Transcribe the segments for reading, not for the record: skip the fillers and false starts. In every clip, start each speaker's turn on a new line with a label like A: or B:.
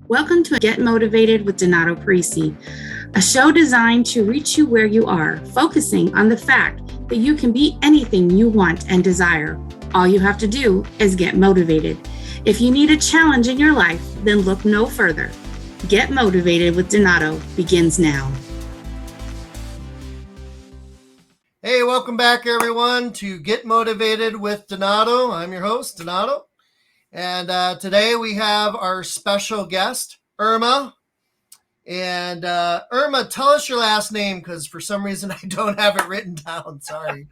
A: Welcome to Get Motivated with Donato Parisi, a show designed to reach you where you are, focusing on the fact that you can be anything you want and desire. All you have to do is get motivated. If you need a challenge in your life, then look no further. Get Motivated with Donato begins now.
B: Hey, welcome back, everyone, to Get Motivated with Donato. I'm your host, Donato. And today we have our special guest, Irma. And Irma, tell us your last name, because for some reason I don't have it written down. Sorry.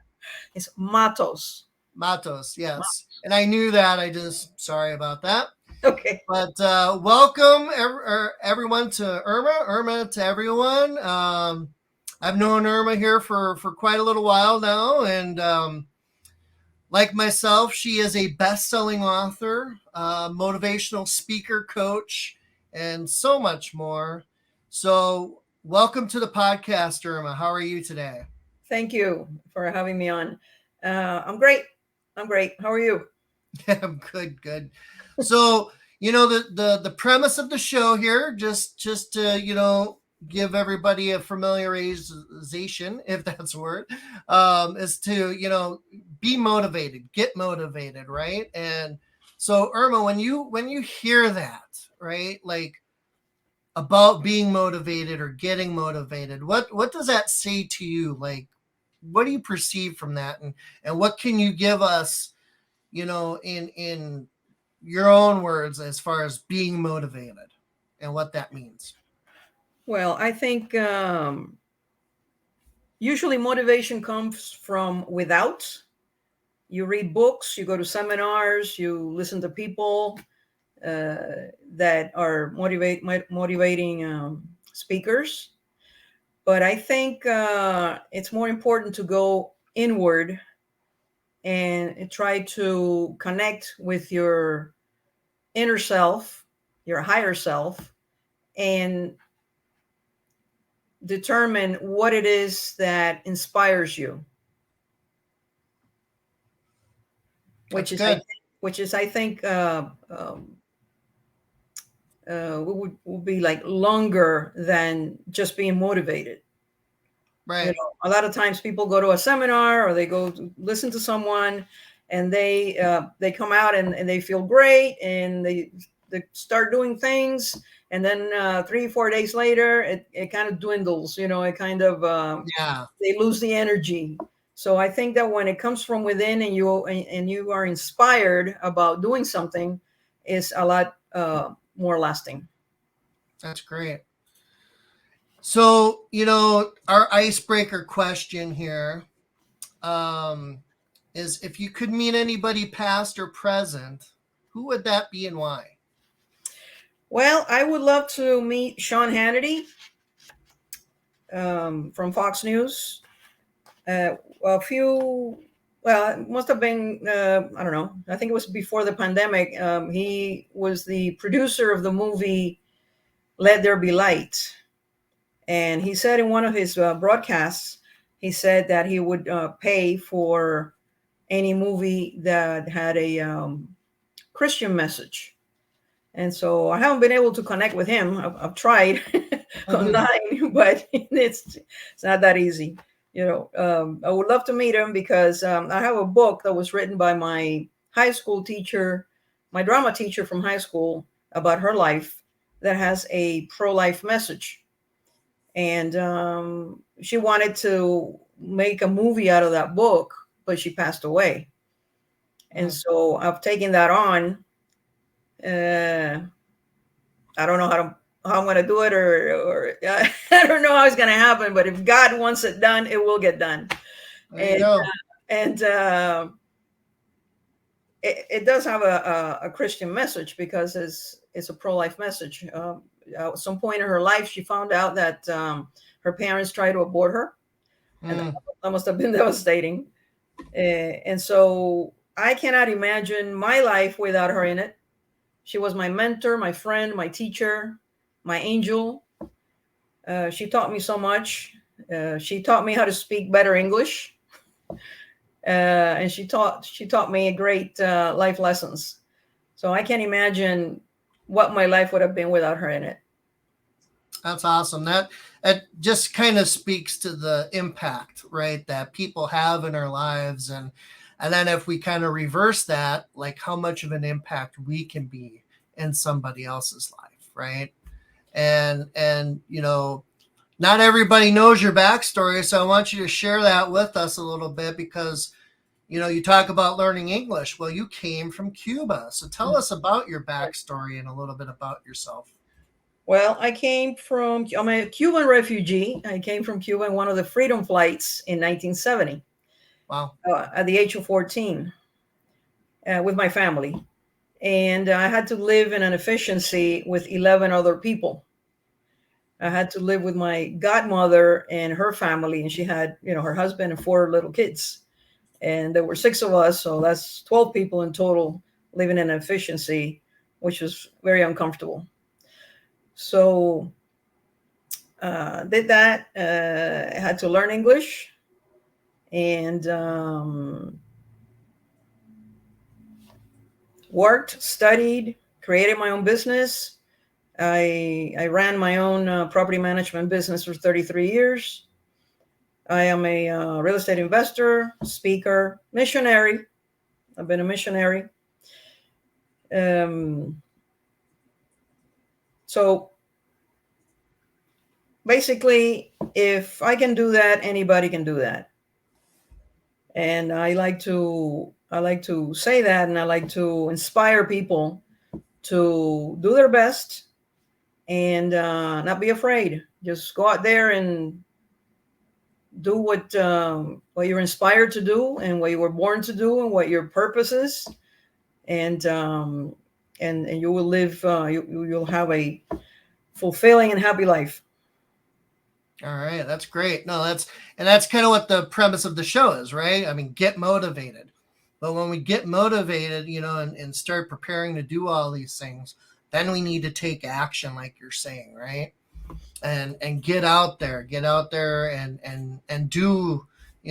C: It's Matos.
B: Matos, yes. And I knew that. Sorry about that.
C: Okay.
B: But welcome, everyone, to Irma. Irma to everyone. I've known Irma here for quite a little while now. And like myself, she is a best-selling author, motivational speaker, coach, and so much more. So welcome to the podcast, Irma. How are you today?
C: Thank you for having me on. I'm great. How are you?
B: I'm good. So, the premise of the show here, just to, give everybody a familiarization, if that's a word, is to, be motivated, get motivated, right? And so, Irma, when you hear that, right, like about being motivated or getting motivated, what does that say to you? Like, what do you perceive from that, and what can you give us, in your own words as far as being motivated and what that means?
C: Well, I think usually motivation comes from without. You read books, you go to seminars, you listen to people that are motivating speakers. But I think it's more important to go inward and try to connect with your inner self, your higher self, and determine what it is that inspires you. Which is I think would be like longer than just being motivated.
B: Right.
C: A lot of times people go to a seminar or they go to listen to someone, and they come out and they feel great, and they start doing things, and then 3-4 days later it kind of dwindles. It kind of they lose the energy. So I think that when it comes from within and you are inspired about doing something, is a lot more lasting.
B: That's great. So, our icebreaker question here is, if you could meet anybody past or present, who would that be and why?
C: Well, I would love to meet Sean Hannity from Fox News. It must have been, I don't know. I think it was before the pandemic. He was the producer of the movie Let There Be Light. And he said in one of his broadcasts, he said that he would pay for any movie that had a Christian message. And so I haven't been able to connect with him. I've tried online, but it's not that easy. I would love to meet him because I have a book that was written by my high school teacher, my drama teacher from high school, about her life, that has a pro-life message. And she wanted to make a movie out of that book, but she passed away. And so I've taken that on. I don't know how I'm going to do it, or I don't know how it's going to happen, but if God wants it done, it will get done. It does have a Christian message because it's a pro-life message. At some point in her life, she found out that her parents tried to abort her, and that must have been devastating. And so I cannot imagine my life without her in it. She was my mentor, my friend, my teacher, my angel. She taught me so much. She taught me how to speak better English. And she taught me great life lessons. So I can't imagine what my life would have been without her in it.
B: That's awesome. That just kind of speaks to the impact, right, that people have in our lives, and then if we kind of reverse that, like how much of an impact we can be in somebody else's life, right? And not everybody knows your backstory, so I want you to share that with us a little bit because you talk about learning English. Well, you came from Cuba, so tell us about your backstory and a little bit about yourself.
C: Well, I'm a Cuban refugee. I came from Cuba in one of the freedom flights in 1970.
B: Wow.
C: At the age of 14 with my family. And I had to live in an efficiency with 11 other people. I had to live with my godmother and her family, and she had, her husband and 4 little kids. And there were 6 of us, so that's 12 people in total living in efficiency, which was very uncomfortable. So did that. I had to learn English, and worked, studied, created my own business. I ran my own property management business for 33 years. I am a real estate investor, speaker, missionary. I've been a missionary. So basically, if I can do that, anybody can do that. And I like to say that, and I like to inspire people to do their best and not be afraid. Just go out there and do what you're inspired to do, and what you were born to do, and what your purpose is, and you will live. You'll have a fulfilling and happy life.
B: All right, that's great. No, that's kind of what the premise of the show is, right? I mean, get motivated. But when we get motivated, and start preparing to do all these things, then we need to take action, like you're saying, right? And get out there and do,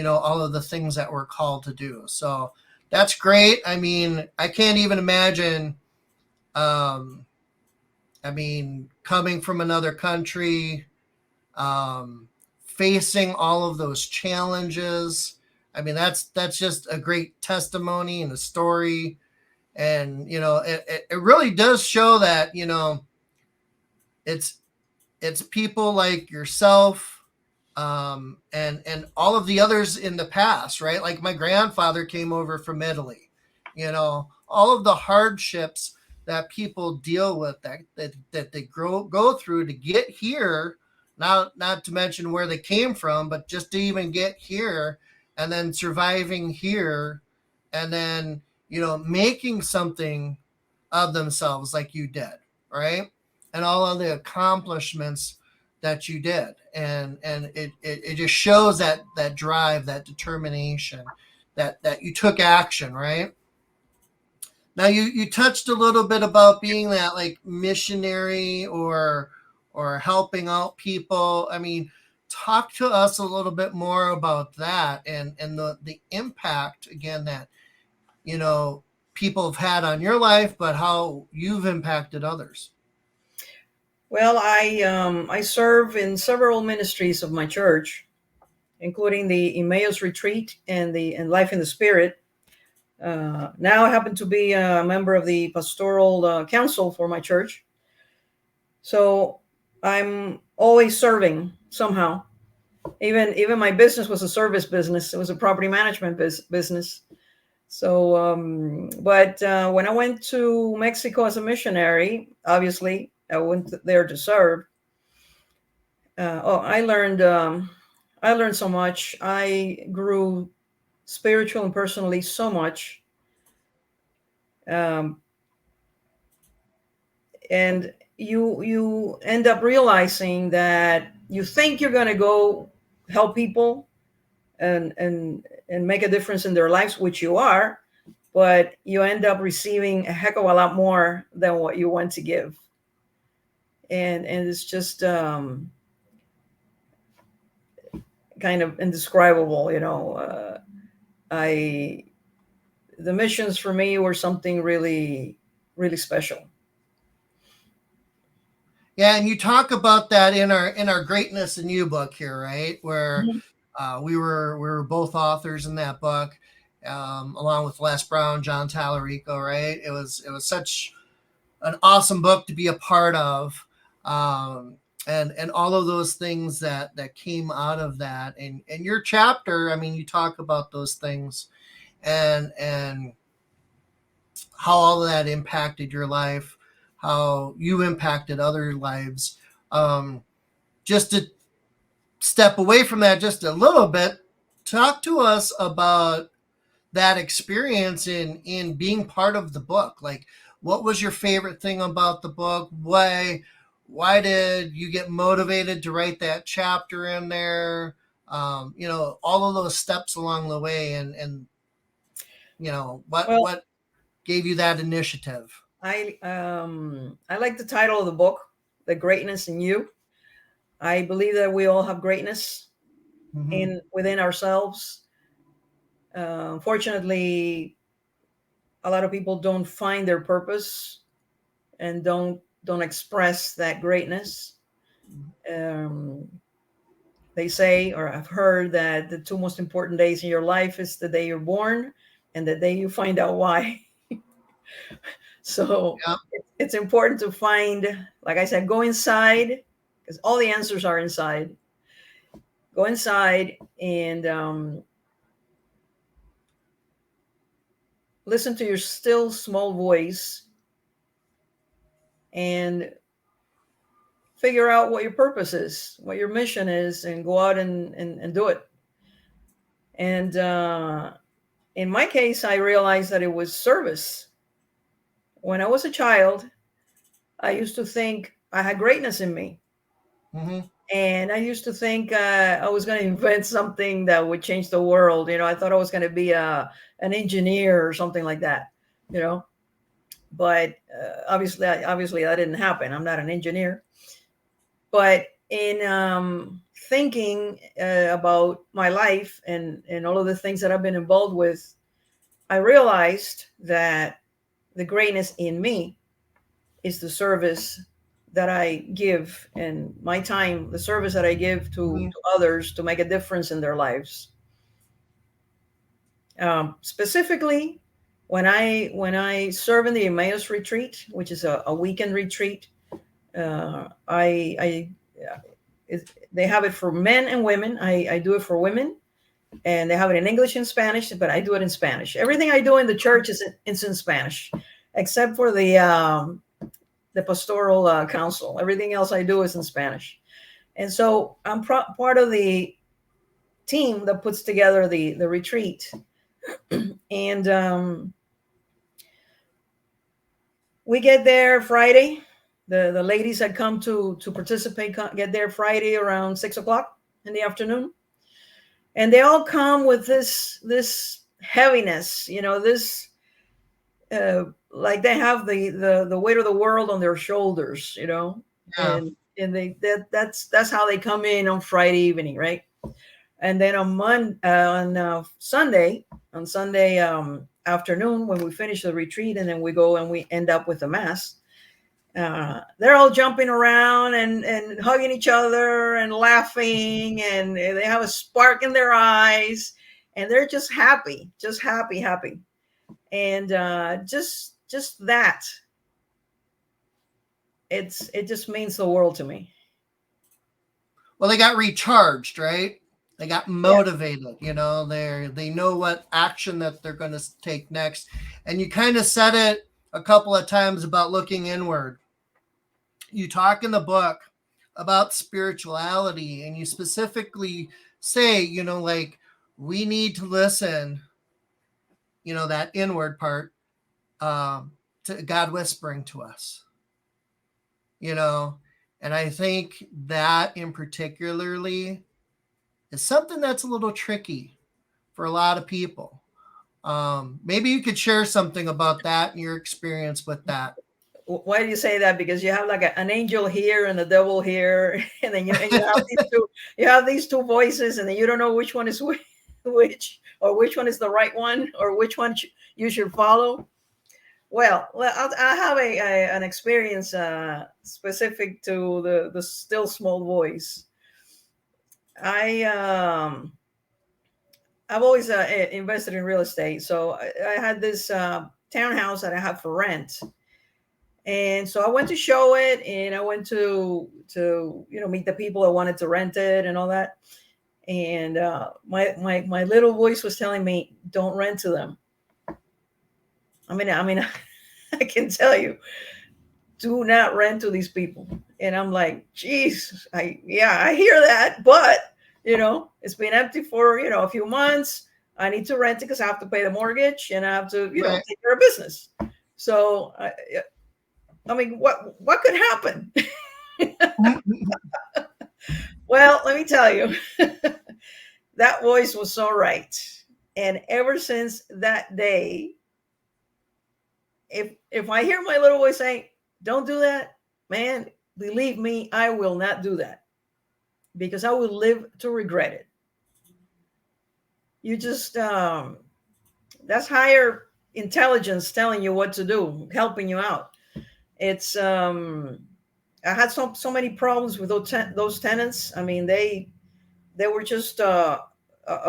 B: all of the things that we're called to do. So that's great. I mean, I can't even imagine, coming from another country, facing all of those challenges. I mean, that's just a great testimony and a story. And, it really does show that, it's people like yourself, and all of the others in the past, right? Like my grandfather came over from Italy, all of the hardships that people deal with that they go through to get here. Not to mention where they came from, but just to even get here, and then surviving here, and then making something of themselves like you did, right? And all of the accomplishments that you did, and it just shows that drive, that determination, that you took action, right? Now you touched a little bit about being that like missionary or helping out people. I mean, talk to us a little bit more about that, and the impact again that people have had on your life, but how you've impacted others.
C: Well, I serve in several ministries of my church, including the Emmaus Retreat and Life in the Spirit. Now I happen to be a member of the pastoral council for my church. So I'm always serving somehow. Even my business was a service business. It was a property management business. So, but when I went to Mexico as a missionary, obviously I went there to serve. I learned so much. I grew spiritual and personally so much. And you end up realizing that you think you're going to go help people and make a difference in their lives, which you are, but you end up receiving a heck of a lot more than what you want to give. And it's just kind of indescribable, the missions for me were something really, really special.
B: Yeah, and you talk about that in our Greatness in You book here, right? Where
C: Mhm.
B: we were both authors in that book, along with Les Brown, John Tallarico, right? It was such an awesome book to be a part of, and all of those things that came out of that. And your chapter, I mean, you talk about those things, and how all of that impacted your life, how you impacted other lives. Just to step away from that just a little bit, talk to us about that experience in being part of the book. Like, what was your favorite thing about the book? Why did you get motivated to write that chapter in there? All of those steps along the way, and
C: Well,
B: what gave you that initiative?
C: I like the title of the book, "The Greatness in You." I believe that we all have greatness
B: Mm-hmm.
C: in within ourselves. Unfortunately, a lot of people don't find their purpose and don't express that greatness. Um, they say, or I've heard, that the two most important days in your life is the day you're born and the day you find out why. So
B: Yeah.
C: it's important to find, like I said, go inside, because all the answers are inside. Go inside and listen to your still small voice and figure out what your purpose is, what your mission is, and go out and do it. And in my case, I realized that it was service. When I was a child, I used to think I had greatness in me.
B: Mm-hmm.
C: And I used to think I was going to invent something that would change the world. I thought I was going to be an engineer or something like that. You know, but obviously that didn't happen. I'm not an engineer. But in thinking about my life and all of the things that I've been involved with, I realized that the greatness in me is the service that I give, and my time, the service that I give
B: Mm-hmm.
C: to others to make a difference in their lives. Specifically, when I serve in the Emmaus retreat, which is a weekend retreat, I they have it for men and women. I do it for women, and they have it in English and Spanish, but I do it in Spanish. Everything I do in the church is in Spanish, except for the pastoral council. Everything else I do is in Spanish. And so I'm part of the team that puts together the retreat. And we get there Friday. The ladies that come to participate get there Friday around 6 o'clock in the afternoon. And they all come with this heaviness, this like they have the weight of the world on their shoulders,
B: Yeah.
C: and that's how they come in on Friday evening, right? And then on Sunday afternoon, when we finish the retreat and then we go and we end up with the mass, they're all jumping around and hugging each other and laughing, and they have a spark in their eyes, and they're just happy, happy. And just that, it just means the world to me.
B: Well, they got recharged, right? They got
C: Yeah.
B: motivated. They know what action that they're going to take next. And you kind of said it a couple of times about looking inward. You talk in the book about spirituality, and you specifically say, like, we need to listen, that inward part, to God whispering to us, you know. And I think that in particularly is something that's a little tricky for a lot of people. Maybe you could share something about that and your experience with that.
C: Why do you say that? Because you have like an angel here and a devil here, and then you have these two voices, and then you don't know which one is which, or which one is the right one, or which one you should follow. I have an experience specific to the still small voice. I've always invested in real estate, so I had this townhouse that I had for rent, and so I went to show it, and I went to meet the people that wanted to rent it and all that. And my little voice was telling me, "Don't rent to them." I mean, I can tell you, do not rent to these people. And I'm like, geez, I hear that, but it's been empty for a few months. I need to rent it because I have to pay the mortgage and I have to
B: Right.
C: take care of business. So I mean, what could happen? Well, let me tell you, that voice was so right. And ever since that day, if I hear my little voice saying, "Don't do that," man, believe me, I will not do that, because I will live to regret it. You just that's higher intelligence telling you what to do, helping you out. It's I had so many problems with those tenants. I mean, they were just a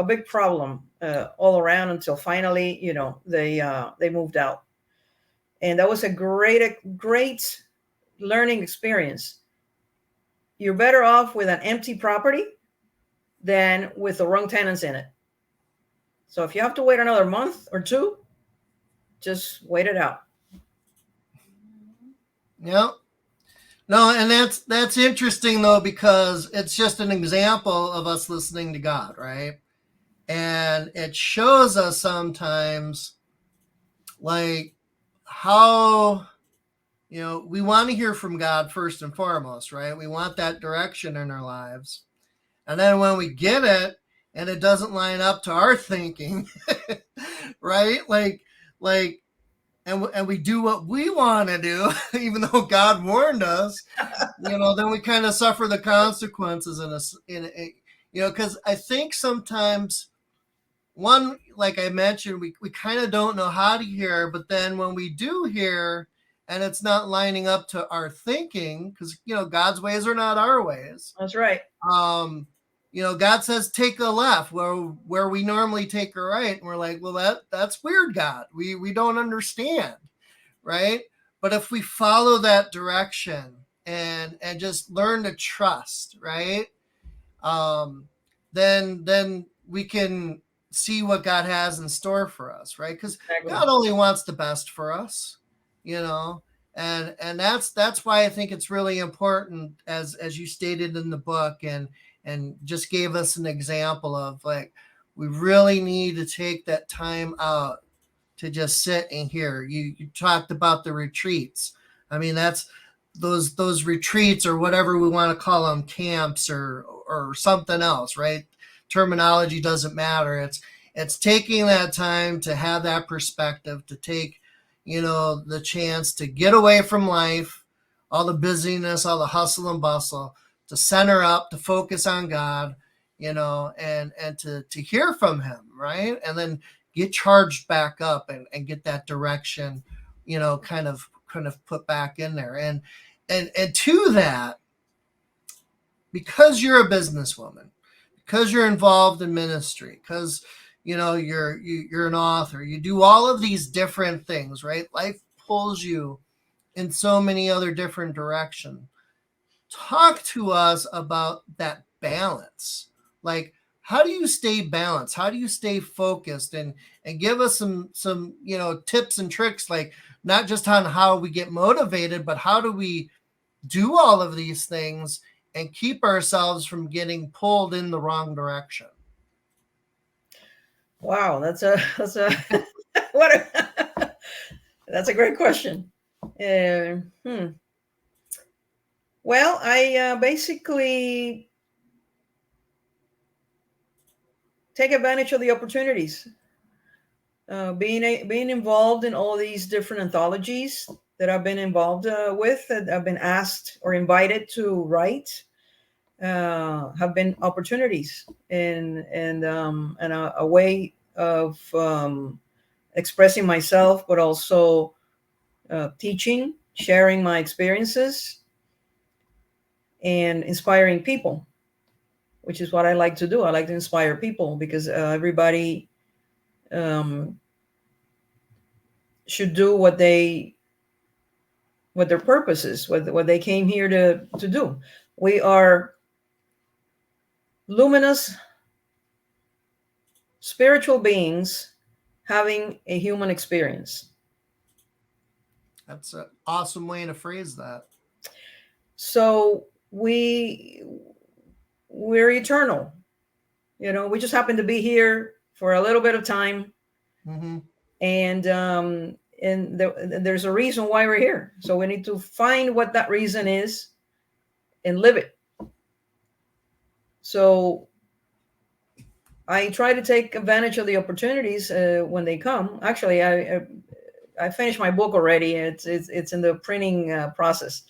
C: big problem all around until finally, they moved out, and that was a great learning experience. You're better off with an empty property than with the wrong tenants in it. So if you have to wait another month or two, just wait it out.
B: Yep. No, and that's interesting though, because it's just an example of us listening to God, right? And it shows us sometimes like how we want to hear from God first and foremost, right? We want that direction in our lives. And then when we get it and it doesn't line up to our thinking, right? And we do what we want to do, even though God warned us, then we kind of suffer the consequences because I think sometimes one, like I mentioned, we kind of don't know how to hear, but then when we do hear and it's not lining up to our thinking, because, God's ways are not our ways.
C: That's right.
B: God says, take a left where we normally take a right. And we're like, well, that's weird, God. We don't understand. Right. But if we follow that direction and just learn to trust, right. Then we can see what God has in store for us. Right. Because
C: Exactly.
B: God only wants the best for us, and that's why I think it's really important, as you stated in the book, and just gave us an example of, like, we really need to take that time out to just sit and hear. You talked about the retreats. I mean, that's those retreats, or whatever we want to call them, camps or something else, right? Terminology doesn't matter. It's taking that time to have that perspective, to take, the chance to get away from life, all the busyness, all the hustle and bustle, to center up, to focus on God, and to hear from him, right? And then get charged back up and get that direction, kind of put back in there. And to that, because you're a businesswoman, because you're involved in ministry, because you're an author, you do all of these different things, right? Life pulls you in so many other different directions. Talk to us about that balance. Like, how do you stay balanced? How do you stay focused? And give us some tips and tricks, like not just on how we get motivated, but how do we do all of these things and keep ourselves from getting pulled in the wrong direction?
C: Wow, that's a that's a great question. Well, I basically take advantage of the opportunities. Being involved in all these different anthologies that I've been involved with, that I've been asked or invited to write, have been opportunities and a way of expressing myself, but also teaching, sharing my experiences, and inspiring people, which is what I like to do. I like to inspire people because everybody should do what their purpose is, what they came here to do. We are luminous spiritual beings having a human experience.
B: That's an awesome way to phrase that.
C: So we're eternal. We just happen to be here for a little bit of time.
B: Mm-hmm.
C: And there's a reason why we're here. So we need to find what that reason is and live it. So I try to take advantage of the opportunities when they come. Actually, I finished my book already. It's in the printing process.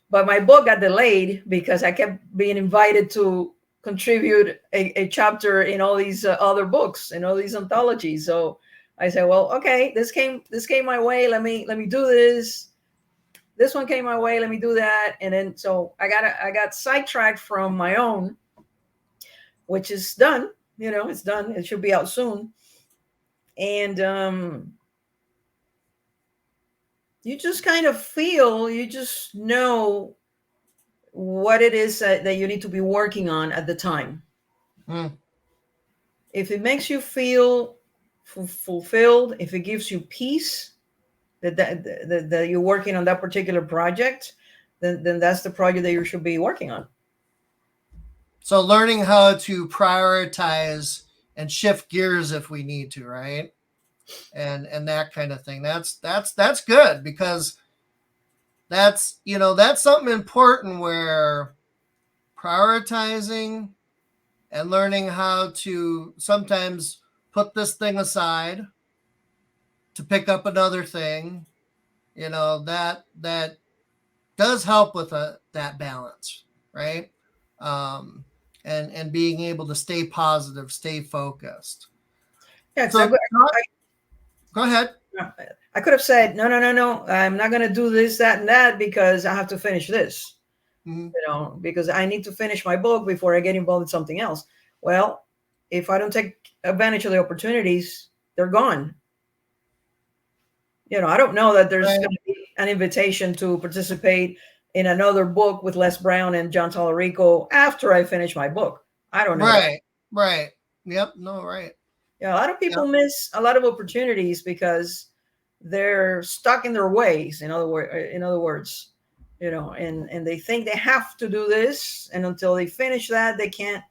C: But my book got delayed because I kept being invited to contribute a chapter in all these other books, in all these anthologies. So I said, well, okay, this came my way. Let me do this. This one came my way. Let me do that. And then so I got sidetracked from my own, which is done. It's done. It should be out soon. And you just kind of feel, you just know what it is that you need to be working on at the time. If it makes you feel fulfilled, if it gives you peace that you're working on that particular project, then that's the project that you should be working on.
B: So learning how to prioritize and shift gears if we need to, right? And that kind of thing. That's good, because that's something important, where prioritizing and learning how to sometimes put this thing aside to pick up another thing, that does help with that balance, right? And being able to stay positive, stay focused.
C: Yeah,
B: so go ahead.
C: I could have said, no, I'm not going to do this, that, and that because I have to finish this. Mm-hmm. Because I need to finish my book before I get involved in something else. Well, if I don't take advantage of the opportunities, they're gone. I don't know that there's going to be an invitation to participate in another book with Les Brown and John Tallarico after I finish my book. I don't know.
B: Right. Yep. No, right.
C: Yeah, a lot of people miss a lot of opportunities because they're stuck in their ways. In other words, and they think they have to do this, and until they finish that, they can't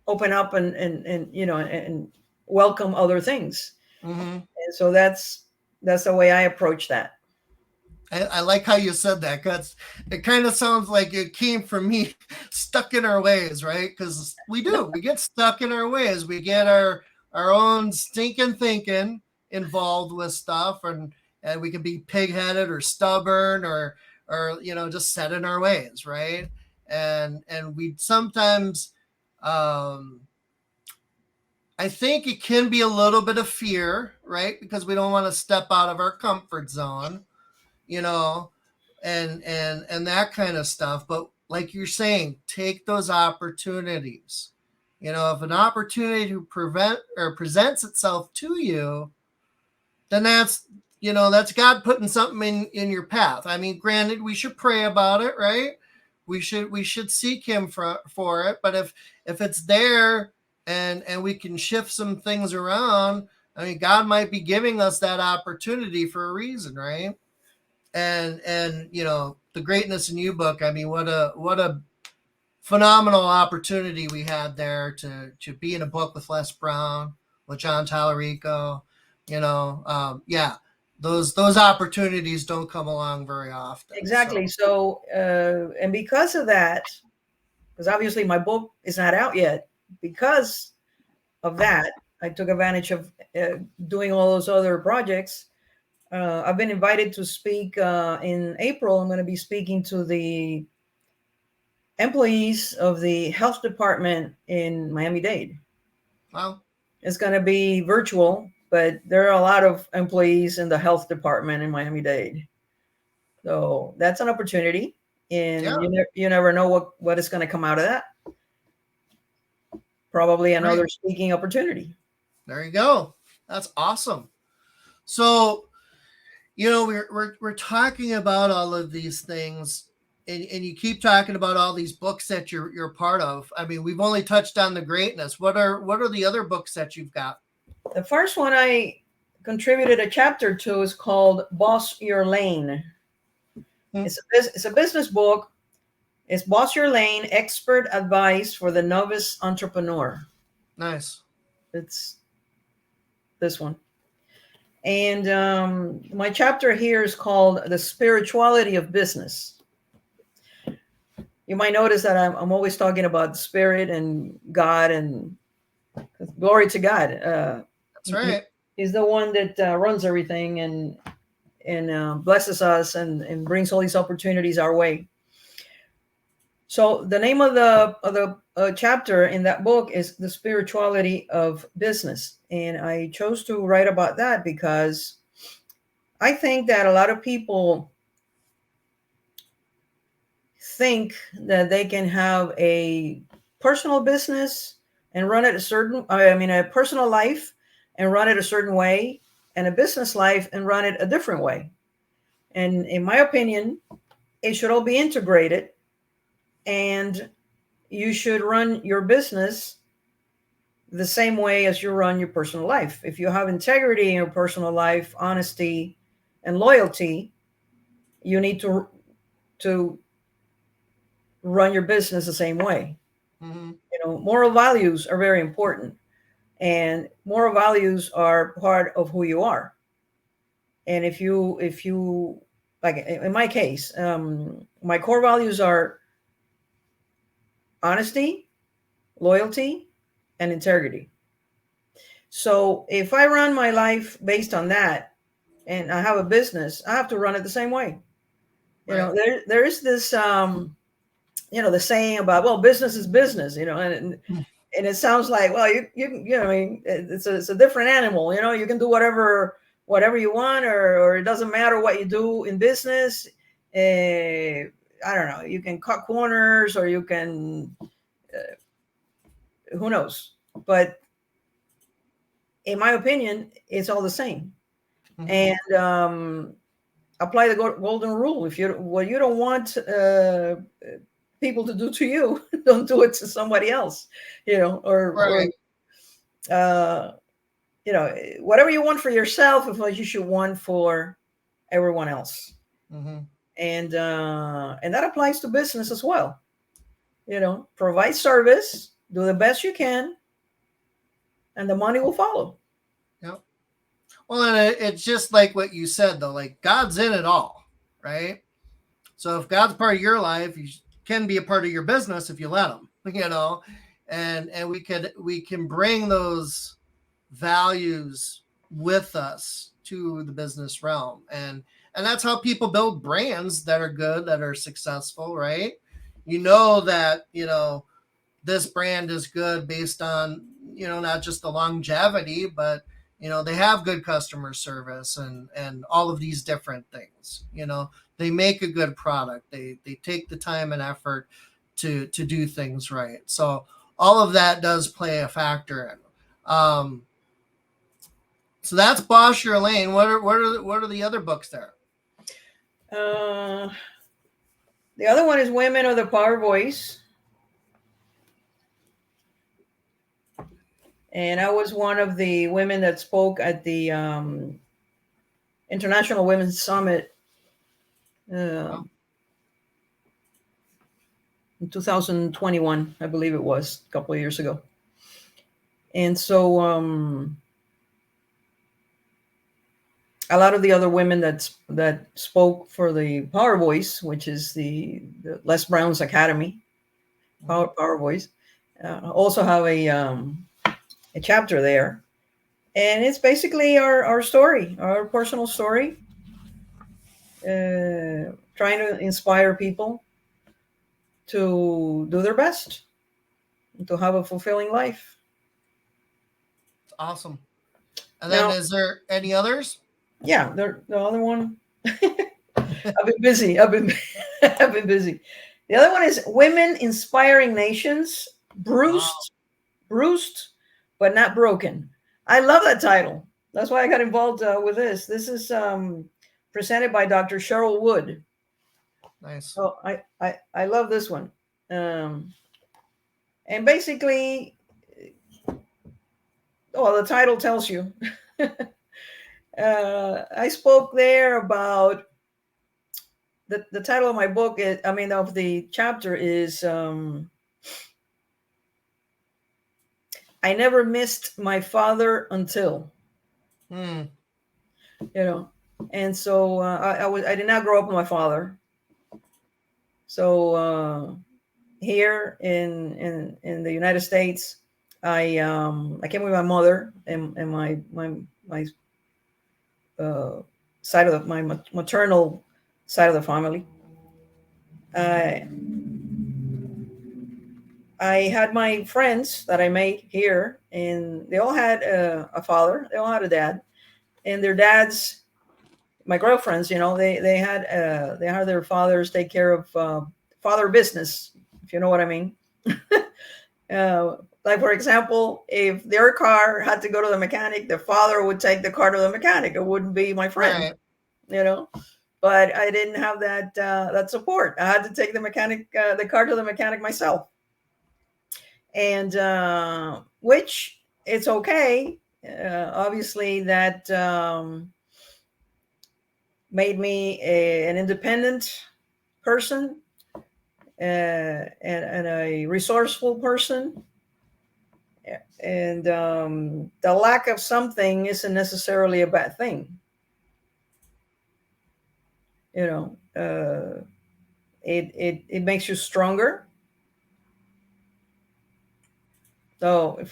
C: open up and welcome other things. Mm-hmm. And so that's the way I approach that.
B: I like how you said that, because it kind of sounds like it came from me, stuck in our ways, right? Because we get stuck in our ways. We get our own stinking thinking involved with stuff, and we can be pig-headed or stubborn or just set in our ways, right? And we sometimes, I think it can be a little bit of fear, right? Because we don't want to step out of our comfort zone, and that kind of stuff. But like you're saying, take those opportunities. If an opportunity to presents itself to you, then that's God putting something in your path. I mean, granted, we should pray about it, right? We should seek Him for it. But if it's there and we can shift some things around, I mean, God might be giving us that opportunity for a reason, right? And the Greatness in You book, I mean, what a phenomenal opportunity we had there to be in a book with Les Brown, with John Tallarico. Those opportunities don't come along very often.
C: Exactly. So and because of that, because obviously my book is not out yet, because of that, I took advantage of doing all those other projects. I've been invited to speak in April. I'm going to be speaking to the employees of the health department in Miami-Dade.
B: Wow.
C: It's going to be virtual. but there are a lot of employees in the health department in Miami-Dade. So that's an opportunity, and
B: Yeah.
C: you never know what is going to come out of that. Probably another
B: Right.
C: speaking opportunity.
B: There you go. That's awesome. So, we're talking about all of these things, and you keep talking about all these books that you're part of. I mean, we've only touched on the greatness. What are the other books that you've got?
C: The first one I contributed a chapter to is called Boss Your Lane. It's a business book. It's Boss Your Lane, expert advice for the novice entrepreneur.
B: Nice.
C: It's this one. And my chapter here is called The Spirituality of Business. You might notice that I'm always talking about spirit and God, and glory to God.
B: That's right.
C: He's the one that runs everything and blesses us and brings all these opportunities our way. So the name of the chapter in that book is The Spirituality of Business. And I chose to write about that because I think that a lot of people think that they can have a personal business and run it a personal life and run it a certain way, and a business life and run it a different way. And in my opinion, it should all be integrated, and you should run your business the same way as you run your personal life. If you have integrity in your personal life, honesty, and loyalty, you need to run your business the same way.
B: Mm-hmm.
C: Moral values are very important, and moral values are part of who you are. And if you like in my case, my core values are honesty, loyalty, and integrity. So if I run my life based on that, and I have a business, I have to run it the same way.
B: Right.
C: There is this the saying about, well, business is business, and it sounds like, well, I mean, it's a different animal. You can do whatever you want, or it doesn't matter what you do in business. I don't know. You can cut corners, or you can, who knows? But in my opinion, it's all the same.
B: Mm-hmm.
C: And apply the golden rule. If what you don't want people to do to you, don't do it to somebody else.
B: Right.
C: Whatever you want for yourself is what you should want for everyone else.
B: Mm-hmm.
C: And that applies to business as well. Provide service, do the best you can, and the money will follow.
B: Yep. Well, and it's just like what you said, though. Like, God's in it all, right? So if God's part of your life, He can be a part of your business if you let Him. And we can bring those values with us to the business realm, and that's how people build brands that are good, that are successful, right? That this brand is good based on not just the longevity, but they have good customer service and all of these different things. They make a good product, they take the time and effort to do things right. So all of that does play a factor in. So that's Boss Your Lane. What are the other books there?
C: The other one is Women of the Power Voice. And I was one of the women that spoke at the International Women's Summit in 2021, I believe it was, a couple of years ago. And so a lot of the other women that spoke for the Power Voice, which is the Les Brown's Academy, Power Voice, also have a chapter there. And it's basically our story, our personal story, trying to inspire people to do their best, to have a fulfilling life.
B: It's awesome. And then
C: Now,
B: is there any others?
C: yeah, the other one. I've been busy. I've been I've been busy. The other one is Women Inspiring Nations,
B: Wow.
C: bruised, but not broken. I love that title. That's why I got involved with this. This is presented by Dr. Cheryl Wood.
B: Nice.
C: Oh, I love this one. And basically, the title tells you. I spoke there about the title of my book. Of the chapter is I never missed my father until,
B: Hmm.
C: and so I did not grow up with my father. So here in the United States, I came with my mother and my side of my maternal side of the family. I had my friends that I made here, and they all had a father. They all had a dad, and their dads, my girlfriends, they had their fathers take care of father business, if you know what I mean. Like, for example, if their car had to go to the mechanic, the father would take the car to the mechanic. It wouldn't be my friend,
B: Right.
C: But I didn't have that support. I had to take the car to the mechanic myself. And which it's okay. Obviously, that made me an independent person and a resourceful person. And the lack of something isn't necessarily a bad thing. It makes you stronger. So if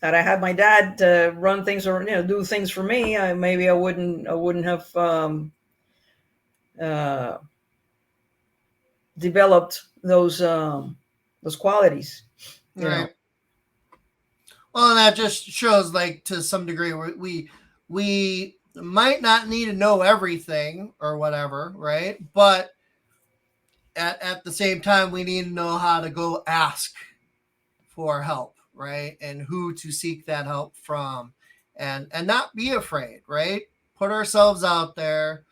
C: that I had my dad to run things or do things for me, maybe I wouldn't have developed those qualities.
B: Right. Well, and that just shows, like, to some degree, we might not need to know everything or whatever, right? But at the same time, we need to know how to go ask for help, right? And who to seek that help from, and not be afraid, right? Put ourselves out there,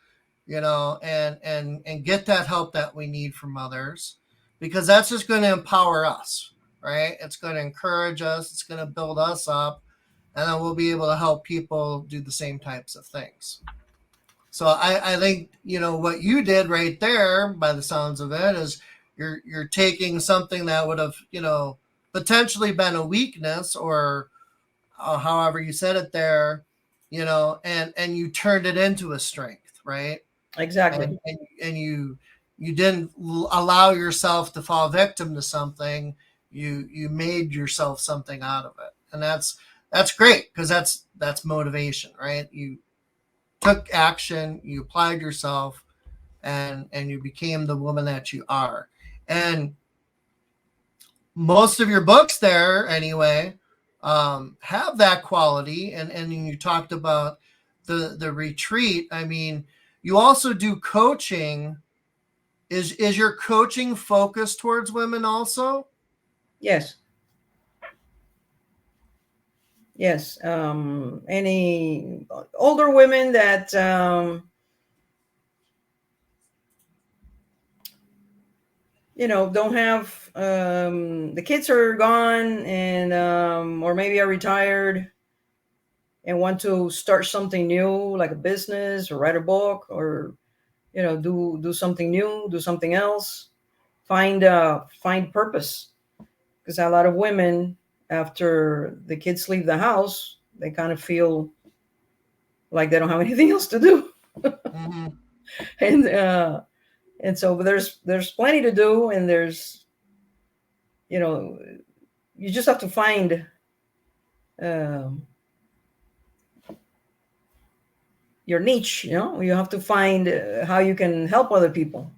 B: and get that help that we need from others, because that's just going to empower us, right? It's going to encourage us, it's going to build us up, and then we'll be able to help people do the same types of things. So I think, what you did right there, by the sounds of it, is you're taking something that would have, potentially been a weakness, or however you said it there, and you turned it into a strength, right?
C: Exactly.
B: And you didn't allow yourself to fall victim to something. You made yourself something out of it, and that's great, because that's motivation, right? You took action, you applied yourself, and you became the woman that you are. And most of your books there, anyway, have that quality. And you talked about the retreat. I mean, you also do coaching. Is your coaching focused towards women also?
C: Yes. Yes. Any older women that don't have the kids are gone, and or maybe are retired and want to start something new, like a business or write a book, or do something new, do something else, find purpose. Because a lot of women, after the kids leave the house, they kind of feel like they don't have anything else to do.
B: Mm-hmm.
C: And so, but there's plenty to do, and there's you just have to find your niche. You have to find how you can help other people.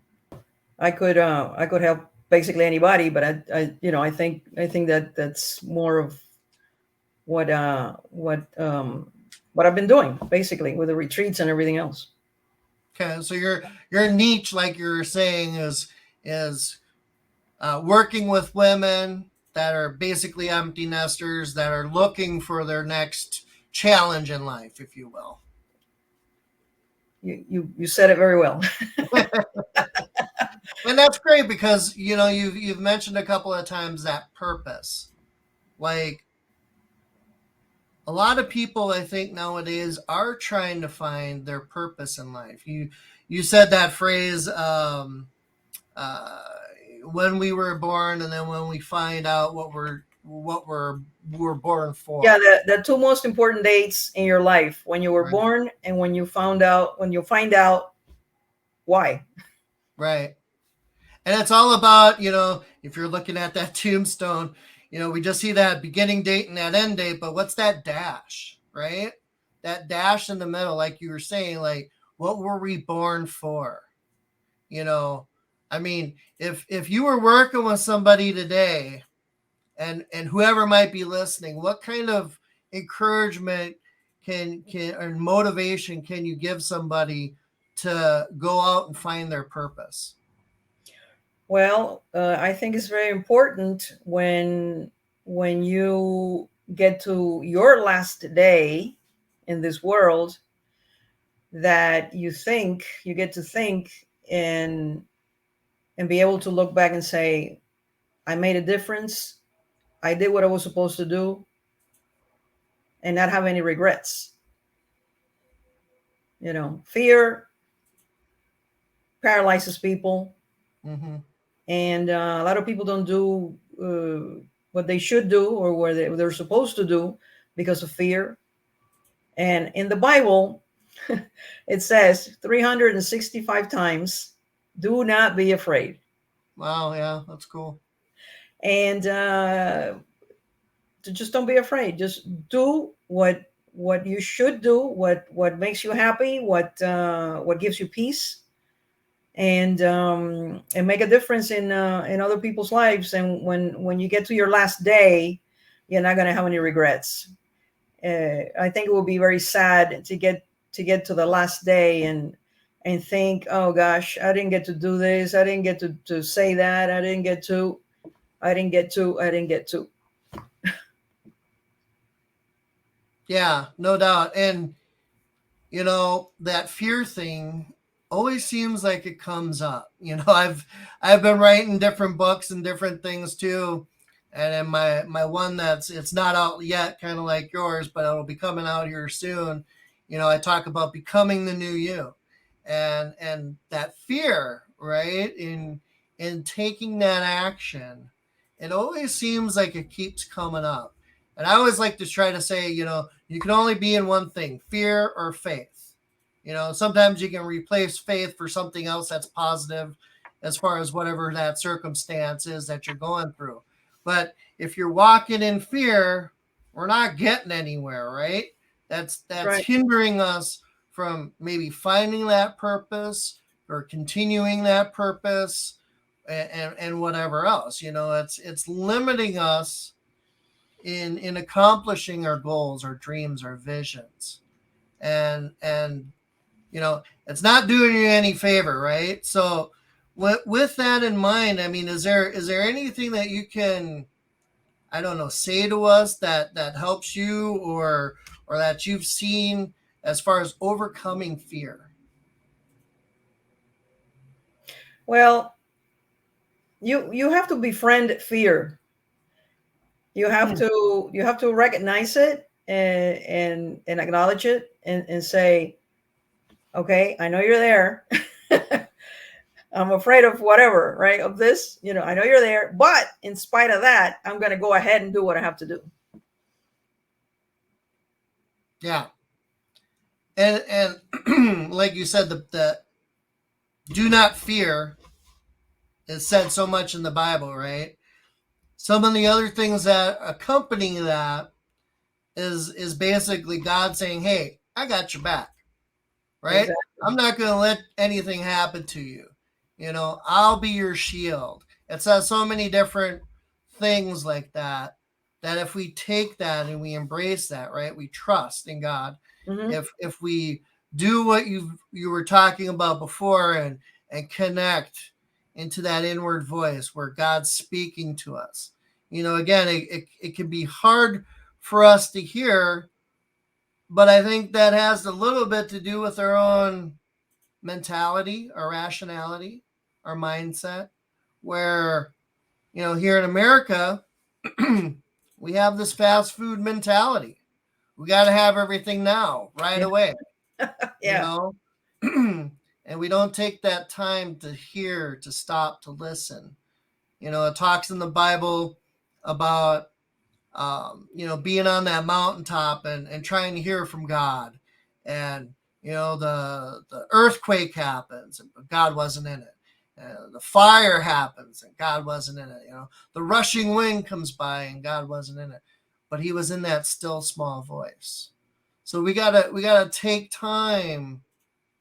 C: I could help basically anybody, but I think that that's more of what I've been doing basically with the retreats and everything else.
B: Okay, so your niche, like you're saying, is working with women that are basically empty nesters that are looking for their next challenge in life, if you will.
C: You said it very well.
B: And that's great because you've mentioned a couple of times that purpose. Like a lot of people, I think nowadays are trying to find their purpose in life. You said that phrase, when we were born, and then when we find out what we're born for.
C: Yeah, the two most important dates in your life: when you were
B: Right.
C: born and when you find out why.
B: Right. And it's all about, if you're looking at that tombstone, we just see that beginning date and that end date, but what's that dash, right? That dash in the middle, like you were saying, like, what were we born for? I mean, if you were working with somebody today, and whoever might be listening, what kind of encouragement can or motivation can you give somebody to go out and find their purpose?
C: Well, I think it's very important when you get to your last day in this world that you get to think and be able to look back and say, I made a difference. I did what I was supposed to do, and not have any regrets. Fear paralyzes people.
B: Mm-hmm.
C: And a lot of people don't do what they should do or what they're supposed to do because of fear. And in the Bible, it says 365 times, do not be afraid.
B: Wow, yeah, that's cool.
C: And just don't be afraid. Just do what you should do, what makes you happy, what gives you peace, and make a difference in other people's lives. And when you get to your last day, you're not going to have any regrets. I think it will be very sad to get to the last day and think, oh gosh, I didn't get to do this, I didn't get to say that, I didn't get to.
B: Yeah, no doubt. And that fear thing always seems like it comes up. I've been writing different books and different things too. And then my one it's not out yet, kind of like yours, but it'll be coming out here soon. I talk about becoming the new you, and that fear, right? In taking that action, it always seems like it keeps coming up. And I always like to try to say, you can only be in one thing, fear or faith. Sometimes you can replace faith for something else that's positive as far as whatever that circumstance is that you're going through. But if you're walking in fear, we're not getting anywhere, right? That's
C: Right.
B: hindering us from maybe finding that purpose or continuing that purpose and whatever else. It's limiting us in accomplishing our goals, our dreams, our visions. And it's not doing you any favor, right? So with that in mind, I mean, is there anything that you can, I don't know, say to us that helps you or that you've seen as far as overcoming fear?
C: Well, you have to befriend fear. You have to recognize it and acknowledge it and say, okay, I know you're there. I'm afraid of whatever, right? Of this, I know you're there, but in spite of that, I'm going to go ahead and do what I have to do.
B: Yeah. And like you said, the do not fear is said so much in the Bible, right? Some of the other things that accompany that is basically God saying, hey, I got your back, right?
C: Exactly.
B: I'm not going to let anything happen to you. I'll be your shield. It says so many different things like that. that if we take that and we embrace that, right, we trust in God.
C: Mm-hmm.
B: If we do what you were talking about before and connect into that inward voice where God's speaking to us. Again, it can be hard for us to hear, but I think that has a little bit to do with our own mentality, our rationality, our mindset, where, here in America, we have this fast food mentality. We got to have everything now, right
C: Yeah.
B: away,
C: Yeah.
B: And we don't take that time to hear, to stop, to listen. It talks in the Bible about, being on that mountaintop and trying to hear from God. And, the earthquake happens, but God wasn't in it. The fire happens and God wasn't in it. The rushing wind comes by and God wasn't in it, but he was in that still small voice. So we gotta take time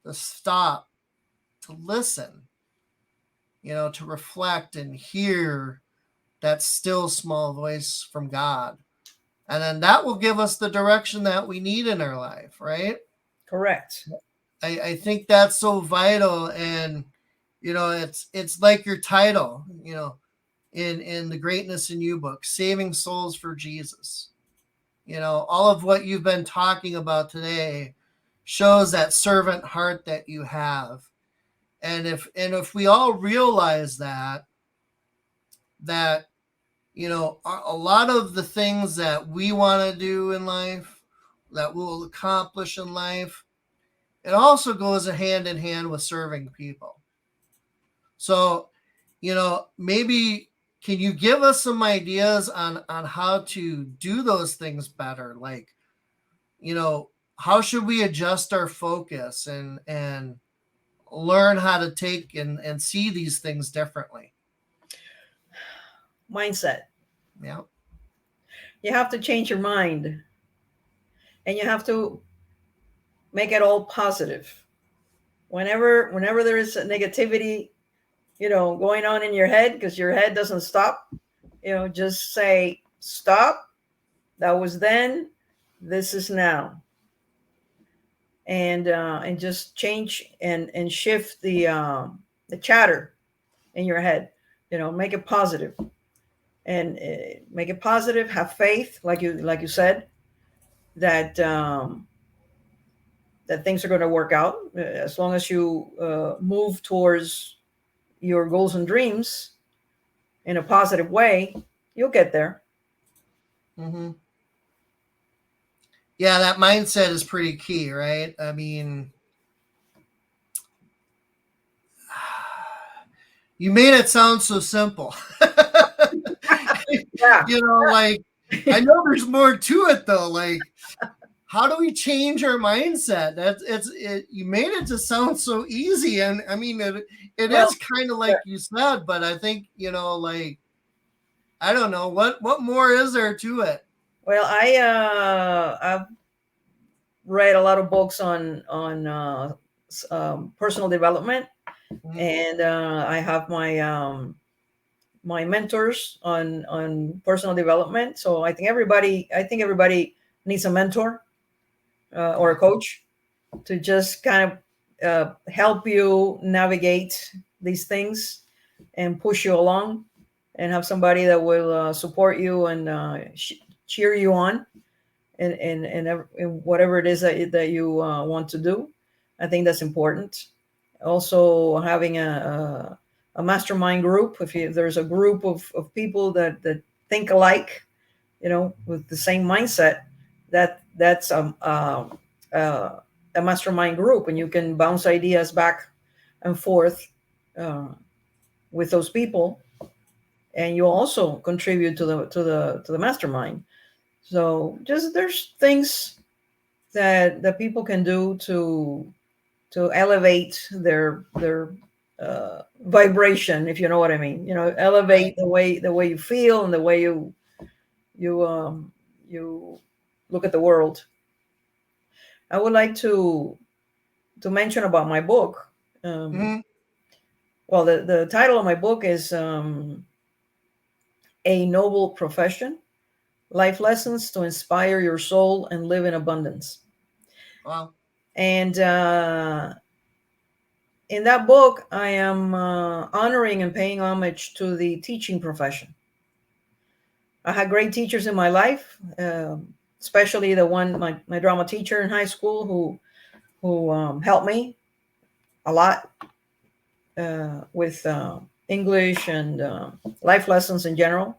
B: to stop, to listen, to reflect and hear that still small voice from God. And then that will give us the direction that we need in our life, right?
C: Correct.
B: I think that's so vital. And, it's like your title, in the Greatness in You book, Saving Souls for Jesus. All of what you've been talking about today shows that servant heart that you have. And if we all realize that a lot of the things that we want to do in life, that we'll accomplish in life, it also goes hand in hand with serving people. So, maybe can you give us some ideas on how to do those things better? Like, how should we adjust our focus and learn how to take and see these things differently?
C: Mindset.
B: Yeah.
C: You have to change your mind, and you have to make it all positive. Whenever there is a negativity, going on in your head, because your head doesn't stop, just say stop. That was then. This is now. And just change and shift the chatter in your head. Make it positive, and make it positive. Have faith, like you said, that that things are going to work out as long as you move towards your goals and dreams in a positive way. You'll get there.
B: Mm-hmm. Yeah, that mindset is pretty key, right? I mean, you made it sound so simple.
C: Yeah.
B: Like, I know there's more to it though. Like, how do we change our mindset? You made it to sound so easy, and I mean it
C: Well,
B: is kind of like you said, but I think like, I don't know what more is there to it.
C: well, I've read a lot of books on personal development,
B: Mhm.
C: and I have my mentors on personal development. So I think everybody needs a mentor or a coach to just kind of help you navigate these things and push you along, and have somebody that will support you and cheer you on in whatever it is that you want to do. I think that's important. Also, having a mastermind group. If there's a group of people that think alike, with the same mindset, that's a mastermind group, and you can bounce ideas back and forth with those people, and you also contribute to the mastermind. So just there's things that people can do to elevate their vibration, if you know what I mean. Elevate the way you feel and the way you look at the world. I would like to mention about my book.
B: Mhm.
C: Well, the title of my book is A Noble Profession: life lessons to inspire your soul and live in abundance.
B: Wow.
C: And in that book, I am honoring and paying homage to the teaching profession. I had great teachers in my life, especially the one, my drama teacher in high school, who helped me a lot with English and life lessons in general.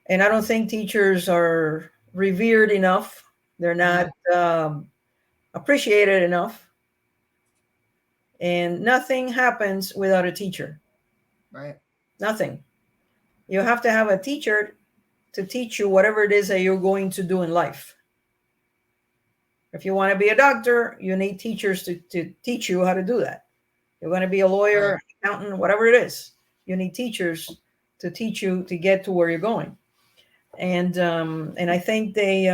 C: And I don't think teachers are revered enough. They're not appreciated enough. And nothing happens without a teacher.
B: Right.
C: Nothing. You have to have a teacher to teach you whatever it is that you're going to do in life. If you want to be a doctor, you need teachers to teach you how to do that. You want to be a lawyer,
B: Right.
C: accountant, whatever it is, you need teachers to teach you to get to where you're going. And I think they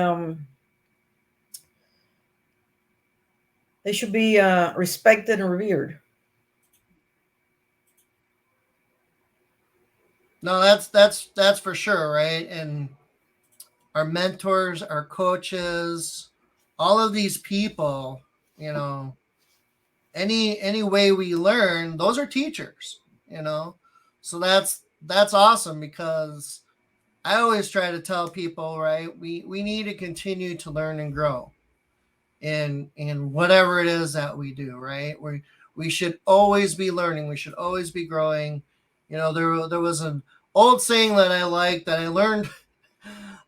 C: should be respected and revered.
B: No, that's for sure, right? And our mentors, our coaches, all of these people, you know, any way we learn, those are teachers, you know. So that's awesome, because I always try to tell people, right, we need to continue to learn and grow in whatever it is that we do, right? We should always be learning, we should always be growing. You know, there was an old saying that I like that I learned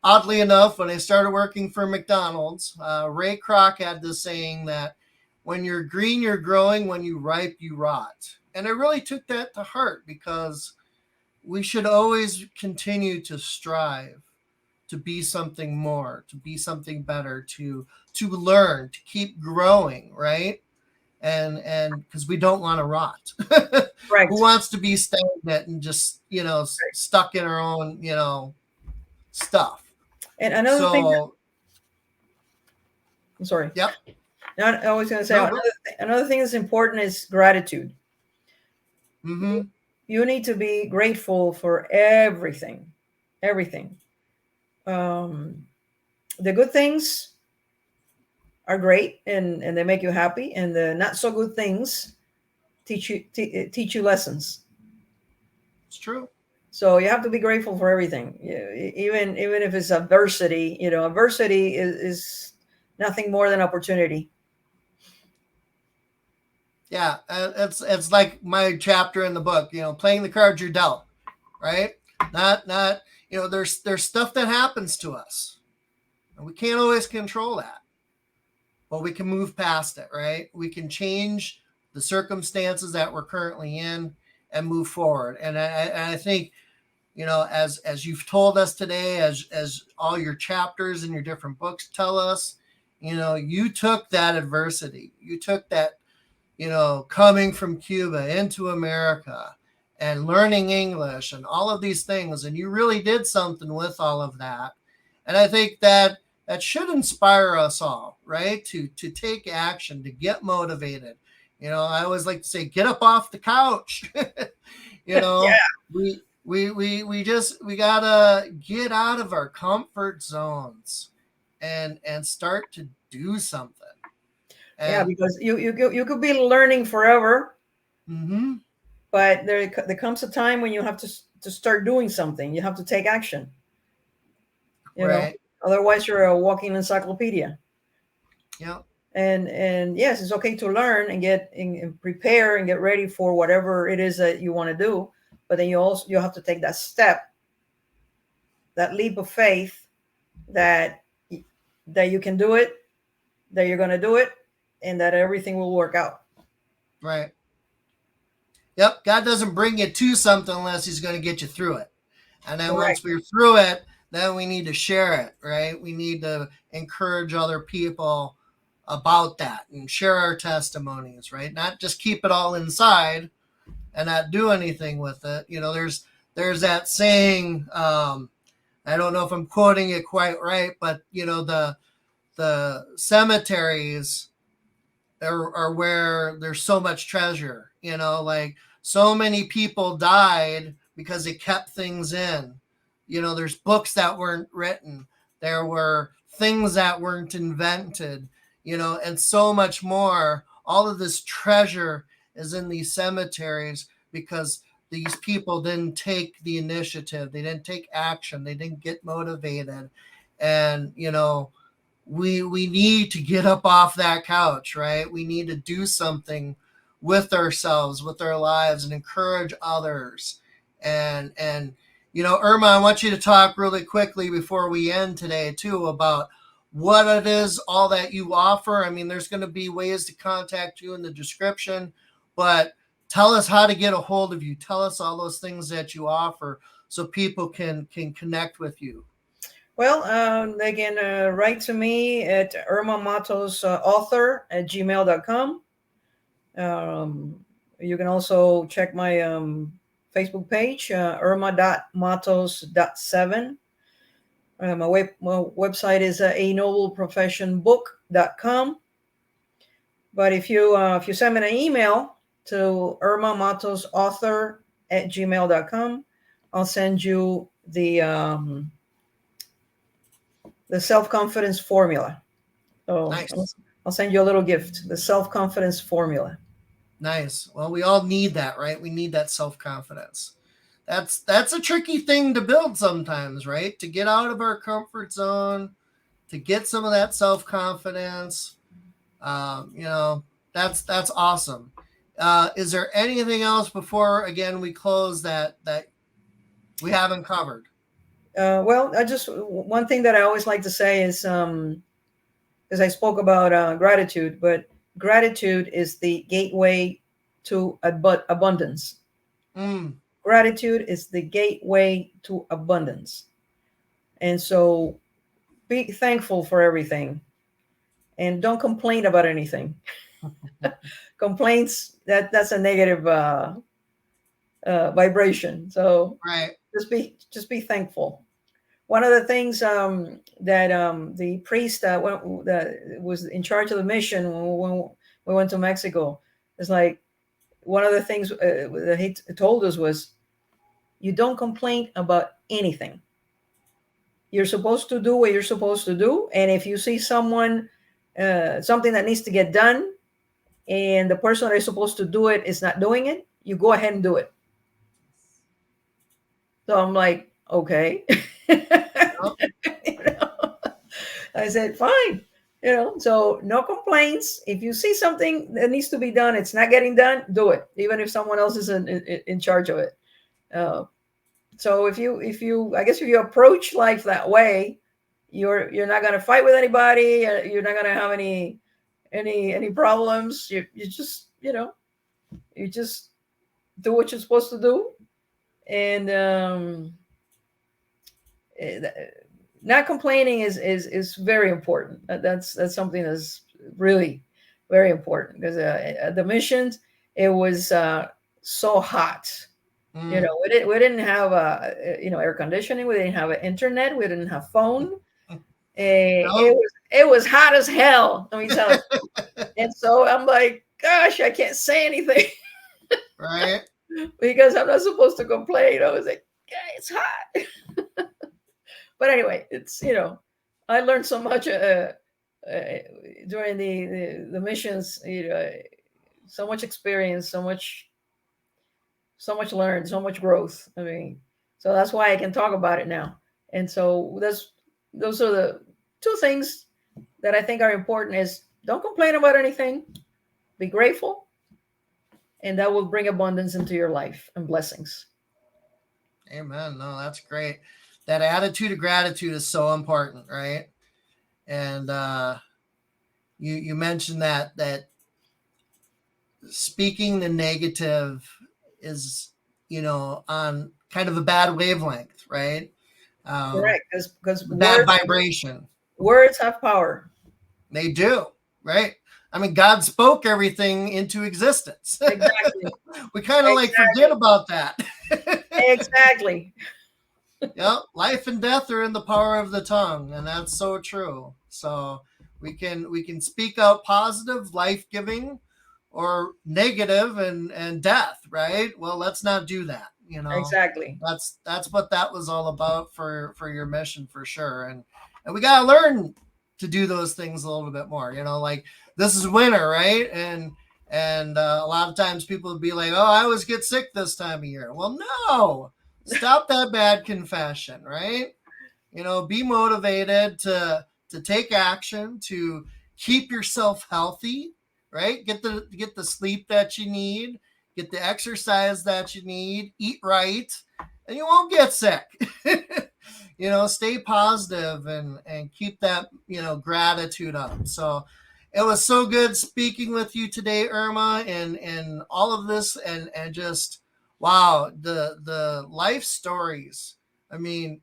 B: oddly enough when I started working for McDonald's. Ray Kroc had this saying that when you're green, you're growing, when you ripe, you rot. And I really took that to heart, because we should always continue to strive to be something more, to be something better, to learn, to keep growing, right? And because we don't want to rot.
C: Right.
B: Who wants to be stagnant and just, you know, stuck in our own, you know, stuff?
C: And another thing, I'm sorry.
B: Yep.
C: I was going to say,
B: No,
C: another thing that's important is gratitude.
B: Mm-hmm.
C: You need to be grateful for everything. Everything. The good things are great and they make you happy, and the not so good things teach you lessons.
B: It's true.
C: So you have to be grateful for everything, even if it's adversity. You know, adversity is nothing more than opportunity.
B: Yeah, it's like my chapter in the book. You know, playing the cards you're dealt, right? Not you know, there's stuff that happens to us, and we can't always control that, but we can move past it, right? We can change the circumstances that we're currently in and move forward. And I think, you know, as you've told us today, as all your chapters and your different books tell us, you know, you took that adversity, you took that, you know, coming from Cuba into America and learning English and all of these things, and you really did something with all of that. And I think that should inspire us all, right? To take action, to get motivated. You know, I always like to say, get up off the couch. You know,
C: Yeah.
B: we gotta get out of our comfort zones and start to do something. And,
C: yeah, because you could be learning forever,
B: mm-hmm.
C: but there comes a time when you have to start doing something. You have to take action. You know, otherwise you're a walking encyclopedia.
B: Yeah.
C: And yes, it's okay to learn and get and prepare and get ready for whatever it is that you want to do, but then you have to take that step, that leap of faith, that you can do it, that you're going to do it, and that everything will work out.
B: Right. Yep. God doesn't bring you to something unless he's going to get you through it. And then once we're through it, then we need to share it, right? We need to encourage other people about that and share our testimonies, right? Not just keep it all inside and not do anything with it. You know, there's that saying, I don't know if I'm quoting it quite right, but you know, the cemeteries are where there's so much treasure, you know, like so many people died because they kept things in. there's books that weren't written. There were things that weren't invented, and so much more. All of this treasure is in these cemeteries because these people didn't take the initiative. They didn't take action. They didn't get motivated. And, we need to get up off that couch, right? We need to do something with ourselves, with our lives, and encourage others. And Irma, I want you to talk really quickly before we end today too about what it is, all that you offer. I mean, there's going to be ways to contact you in the description, but tell us how to get a hold of you. Tell us all those things that you offer so people can connect with you.
C: Well, they can write to me at Irma Matos author at gmail.com. You can also check my Facebook page, irma.matos.7. My website is anobleprofessionbook.com. But if you send me an email to Irma Matos author at gmail.com, I'll send you the self-confidence formula. So
B: nice.
C: I'll send you a little gift, the self-confidence formula.
B: Nice. Well, we all need that, right? We need that self-confidence. That's a tricky thing to build sometimes, right? To get out of our comfort zone, to get some of that self-confidence. That's awesome. Is there anything else before, again, we close that we haven't covered?
C: Well, one thing that I always like to say is, because I spoke about gratitude, but gratitude is the gateway to abundance. Gratitude is the gateway to abundance. And so be thankful for everything and don't complain about anything. Complaints, that's a negative vibration. So
B: right.
C: Just be thankful. One of the things that the priest that was in charge of the mission when we went to Mexico, is like, one of the things that he told us was, you don't complain about anything. You're supposed to do what you're supposed to do. And if you see someone, something that needs to get done, and the person that is supposed to do it is not doing it, you go ahead and do it. So I'm like, okay. I said, fine. So no complaints. If you see something that needs to be done, it's not getting done, do it, even if someone else is in charge of it. So if you approach life that way, you're not going to fight with anybody. You're not going to have any problems. You just do what you're supposed to do, and not complaining is very important. That's something that's really very important, because at the missions it was so hot. We didn't have air conditioning. We didn't have internet. We didn't have phone. It was hot as hell. Let me tell you. And so I'm like, gosh, I can't say anything,
B: right?
C: Because I'm not supposed to complain. I was like, yeah, it's hot. But anyway, it's I learned so much during the missions. So much experience, so much learned, so much growth. I mean, so that's why I can talk about it now. And so those are the two things that I think are important: is don't complain about anything, be grateful, and that will bring abundance into your life and blessings.
B: Amen. No, that's great. That attitude of gratitude is so important, right? And you mentioned that speaking the negative is, on kind of a bad wavelength, right?
C: Correct, because
B: bad vibration.
C: Words have power.
B: They do, right? I mean, God spoke everything into existence.
C: Exactly.
B: We kind of forget about that.
C: Exactly.
B: Yep, life and death are in the power of the tongue, and that's so true. So we can speak out positive, life-giving, or negative and death, right? Well, let's not do that.
C: Exactly.
B: That's what that was all about for your mission, for sure. And we got to learn to do those things a little bit more, like this is winter, right? And a lot of times people would be like, oh, I always get sick this time of year. Well, no, stop that bad confession, right? Be motivated to take action, to keep yourself healthy, right? Get the sleep that you need, get the exercise that you need, eat right, and you won't get sick. Stay positive and keep that, gratitude up. So it was so good speaking with you today, Irma, and all of this, and just, wow, the life stories. I mean,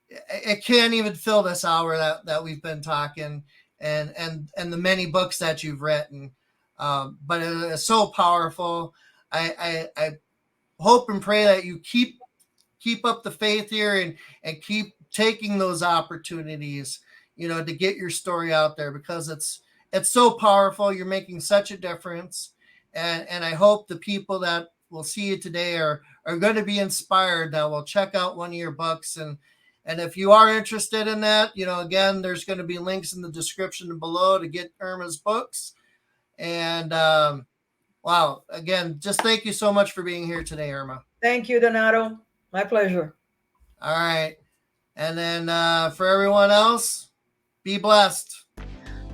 B: it can't even fill this hour that we've been talking, and the many books that you've written. But it is so powerful. I hope and pray that you keep up the faith here and keep taking those opportunities, to get your story out there, because it's so powerful. You're making such a difference. And I hope the people that will see you today are going to be inspired, that will check out one of your books. And if you are interested in that, again, there's going to be links in the description below to get Irma's books. And wow, again, just thank you so much for being here today, Irma.
C: Thank you, Donato. My pleasure.
B: All right. And then for everyone else, be blessed.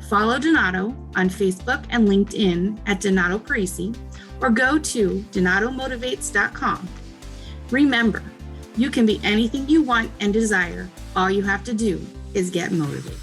A: Follow Donato on Facebook and LinkedIn at Donato Parisi, or go to donatomotivates.com. Remember, you can be anything you want and desire. All you have to do is get motivated.